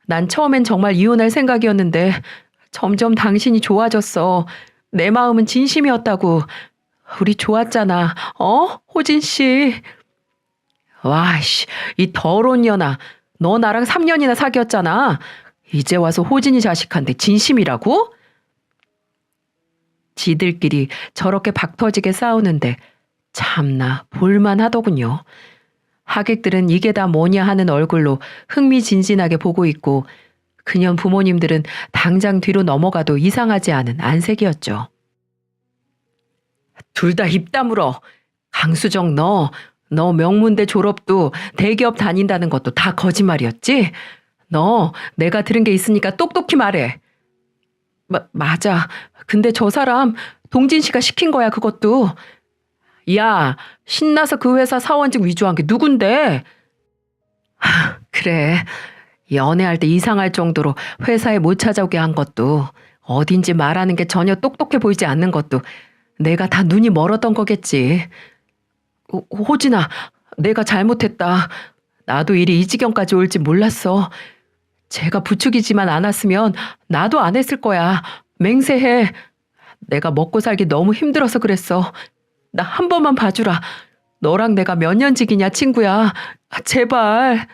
난 처음엔 정말 이혼할 생각이었는데 점점 당신이 좋아졌어. 내 마음은 진심이었다고. 우리 좋았잖아. 호진 씨. 와씨, 이 더러운 년아. 너 나랑 3년이나 사귀었잖아. 이제 와서 호진이 자식한테 진심이라고? 지들끼리 저렇게 박터지게 싸우는데 참나 볼만하더군요. 하객들은 이게 다 뭐냐 하는 얼굴로 흥미진진하게 보고 있고 그년 부모님들은 당장 뒤로 넘어가도 이상하지 않은 안색이었죠. 둘 다 입 다물어. 강수정 너 명문대 졸업도 대기업 다닌다는 것도 다 거짓말이었지? 너 내가 들은 게 있으니까 똑똑히 말해. 맞아. 근데 저 사람 동진 씨가 시킨 거야 그것도. 야, 신나서 그 회사 사원직 위조한 게 누군데? 그래. 연애할 때 이상할 정도로 회사에 못 찾아오게 한 것도 어딘지 말하는 게 전혀 똑똑해 보이지 않는 것도 내가 다 눈이 멀었던 거겠지. 호진아, 내가 잘못했다. 나도 일이 이 지경까지 올지 몰랐어. 제가 부추기지만 않았으면 나도 안 했을 거야. 맹세해. 내가 먹고 살기 너무 힘들어서 그랬어. 나 한 번만 봐주라. 너랑 내가 몇 년직이냐 친구야. 제발.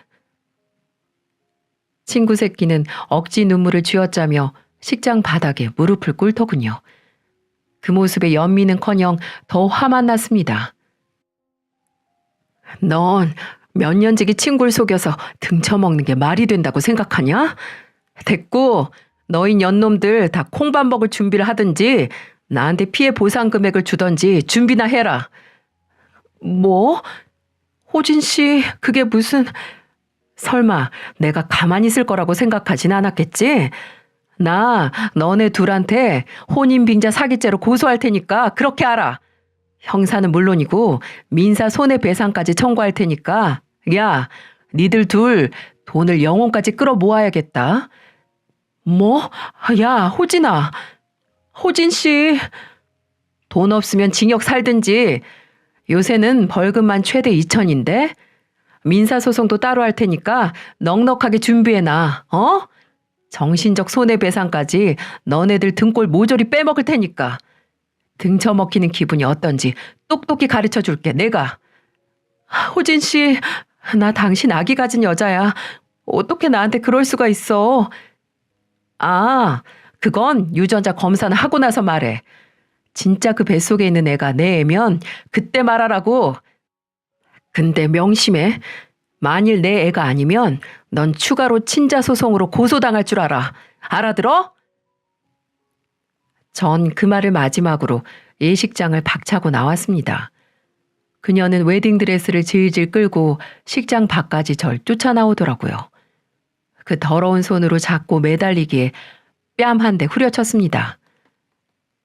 친구 새끼는 억지 눈물을 쥐어짜며 식장 바닥에 무릎을 꿇더군요. 그 모습에 연민은커녕 더 화만 났습니다. 넌 몇 년지기 친구를 속여서 등쳐먹는 게 말이 된다고 생각하냐? 됐고 너희 년놈들 다 콩밥 먹을 준비를 하든지 나한테 피해 보상 금액을 주던지 준비나 해라. 뭐? 호진 씨 그게 무슨... 설마 내가 가만히 있을 거라고 생각하진 않았겠지? 나 너네 둘한테 혼인빙자 사기죄로 고소할 테니까 그렇게 알아. 형사는 물론이고 민사 손해배상까지 청구할 테니까 야, 니들 둘 돈을 영혼까지 끌어모아야겠다. 뭐? 야, 호진아. 호진 씨. 돈 없으면 징역 살든지. 요새는 벌금만 최대 2천인데 민사소송도 따로 할 테니까 넉넉하게 준비해놔. 정신적 손해배상까지 너네들 등골 모조리 빼먹을 테니까. 등쳐먹히는 기분이 어떤지 똑똑히 가르쳐줄게 내가. 호진 씨, 나 당신 아기 가진 여자야. 어떻게 나한테 그럴 수가 있어. 아, 그건 유전자 검사는 하고 나서 말해. 진짜 그 뱃속에 있는 애가 내 애면 그때 말하라고. 근데 명심해. 만일 내 애가 아니면 넌 추가로 친자 소송으로 고소당할 줄 알아. 알아들어? 전 그 말을 마지막으로 예식장을 박차고 나왔습니다. 그녀는 웨딩드레스를 질질 끌고 식장 밖까지 절 쫓아나오더라고요. 그 더러운 손으로 잡고 매달리기에 뺨 한 대 후려쳤습니다.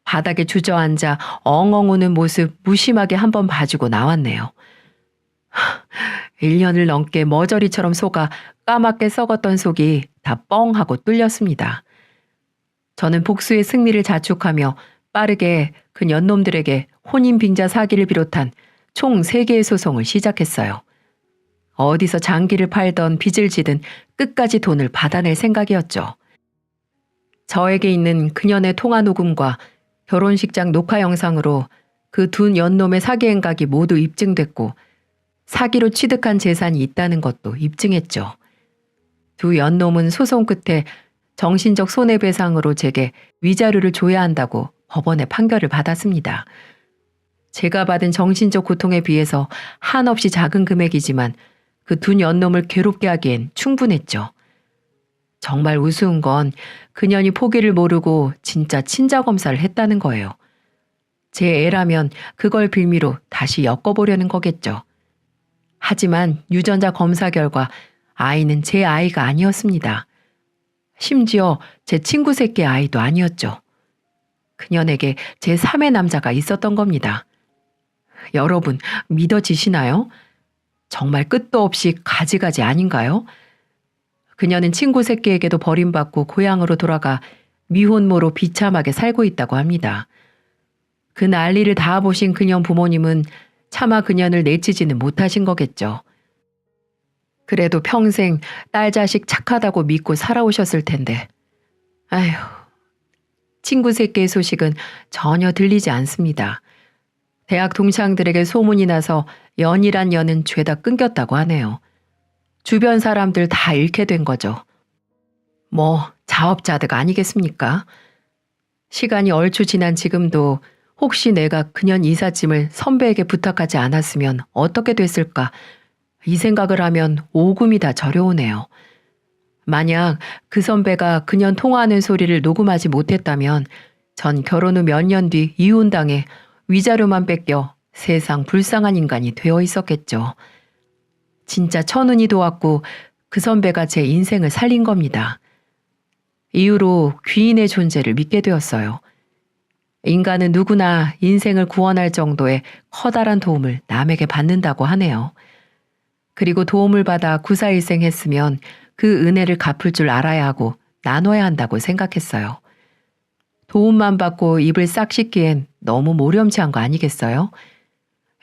바닥에 주저앉아 엉엉 우는 모습 무심하게 한번 봐주고 나왔네요. 1년을 넘게 머저리처럼 속아 까맣게 썩었던 속이 다 뻥 하고 뚫렸습니다. 저는 복수의 승리를 자축하며 빠르게 그 년놈들에게 혼인빙자 사기를 비롯한 총 3개의 소송을 시작했어요. 어디서 장기를 팔던 빚을 지든 끝까지 돈을 받아낼 생각이었죠. 저에게 있는 그년의 통화 녹음과 결혼식장 녹화 영상으로 그 두 년놈의 사기 행각이 모두 입증됐고 사기로 취득한 재산이 있다는 것도 입증했죠. 두 연놈은 소송 끝에 정신적 손해배상으로 제게 위자료를 줘야 한다고 법원에 판결을 받았습니다. 제가 받은 정신적 고통에 비해서 한없이 작은 금액이지만 그 두 년놈을 괴롭게 하기엔 충분했죠. 정말 우스운 건 그년이 포기를 모르고 진짜 친자 검사를 했다는 거예요. 제 애라면 그걸 빌미로 다시 엮어보려는 거겠죠. 하지만 유전자 검사 결과 아이는 제 아이가 아니었습니다. 심지어 제 친구 새끼 아이도 아니었죠. 그년에게 제 3의 남자가 있었던 겁니다. 여러분, 믿어지시나요? 정말 끝도 없이 가지가지 아닌가요? 그녀는 친구 새끼에게도 버림받고 고향으로 돌아가 미혼모로 비참하게 살고 있다고 합니다. 그 난리를 다 보신 그녀 부모님은 차마 그녀를 내치지는 못하신 거겠죠. 그래도 평생 딸 자식 착하다고 믿고 살아오셨을 텐데. 아휴, 친구 새끼의 소식은 전혀 들리지 않습니다. 대학 동창들에게 소문이 나서 연이란 연은 죄다 끊겼다고 하네요. 주변 사람들 다 잃게 된 거죠. 뭐 자업자득 아니겠습니까? 시간이 얼추 지난 지금도 혹시 내가 그년 이삿짐을 선배에게 부탁하지 않았으면 어떻게 됐을까? 이 생각을 하면 오금이 다 저려오네요. 만약 그 선배가 그년 통화하는 소리를 녹음하지 못했다면 전 결혼 후 몇 년 뒤 이혼당해 위자료만 뺏겨 세상 불쌍한 인간이 되어 있었겠죠. 진짜 천운이 도왔고 그 선배가 제 인생을 살린 겁니다. 이후로 귀인의 존재를 믿게 되었어요. 인간은 누구나 인생을 구원할 정도의 커다란 도움을 남에게 받는다고 하네요. 그리고 도움을 받아 구사일생했으면 그 은혜를 갚을 줄 알아야 하고 나눠야 한다고 생각했어요. 도움만 받고 입을 싹 씻기엔 너무 모렴치한 거 아니겠어요?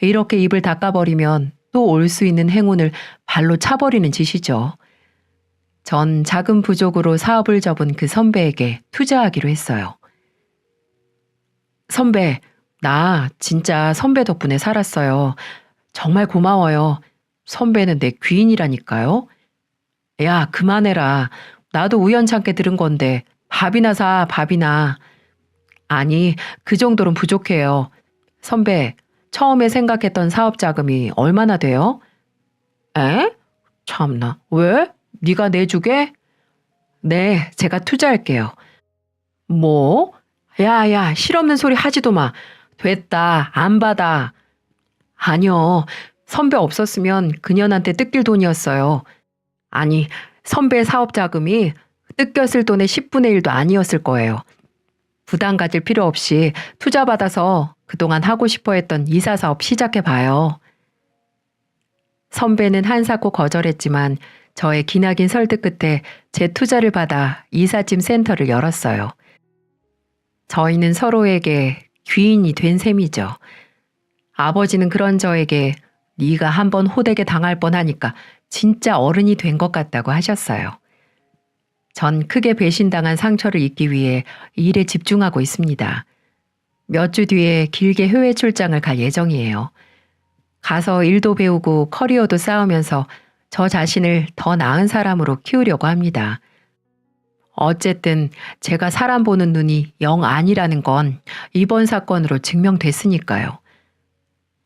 이렇게 입을 닦아버리면 또 올 수 있는 행운을 발로 차버리는 짓이죠. 전 작은 부족으로 사업을 접은 그 선배에게 투자하기로 했어요. 선배, 나 진짜 선배 덕분에 살았어요. 정말 고마워요. 선배는 내 귀인이라니까요. 야, 그만해라. 나도 우연찮게 들은 건데 밥이나 사, 밥이나. 아니, 그 정도는 부족해요. 선배, 처음에 생각했던 사업 자금이 얼마나 돼요? 에? 참나, 왜? 네가 내주게? 네, 제가 투자할게요. 뭐? 야, 실없는 소리 하지도 마. 됐다, 안 받아. 아니요, 선배 없었으면 그년한테 뜯길 돈이었어요. 아니, 선배 사업 자금이 뜯겼을 돈의 10분의 1도 아니었을 거예요. 부담 가질 필요 없이 투자받아서 그동안 하고 싶어 했던 이사 사업 시작해봐요. 선배는 한사코 거절했지만 저의 기나긴 설득 끝에 제 투자를 받아 이삿짐 센터를 열었어요. 저희는 서로에게 귀인이 된 셈이죠. 아버지는 그런 저에게 네가 한번 호되게 당할 뻔하니까 진짜 어른이 된 것 같다고 하셨어요. 전 크게 배신당한 상처를 잊기 위해 일에 집중하고 있습니다. 몇 주 뒤에 길게 해외 출장을 갈 예정이에요. 가서 일도 배우고 커리어도 쌓으면서 저 자신을 더 나은 사람으로 키우려고 합니다. 어쨌든 제가 사람 보는 눈이 영 아니라는 건 이번 사건으로 증명됐으니까요.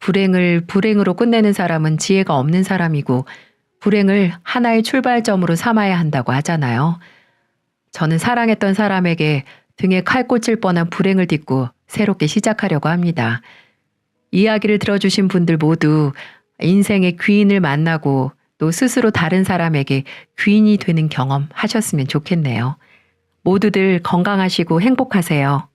불행을 불행으로 끝내는 사람은 지혜가 없는 사람이고 불행을 하나의 출발점으로 삼아야 한다고 하잖아요. 저는 사랑했던 사람에게 등에 칼 꽂힐 뻔한 불행을 딛고 새롭게 시작하려고 합니다. 이야기를 들어주신 분들 모두 인생의 귀인을 만나고 또 스스로 다른 사람에게 귀인이 되는 경험 하셨으면 좋겠네요. 모두들 건강하시고 행복하세요.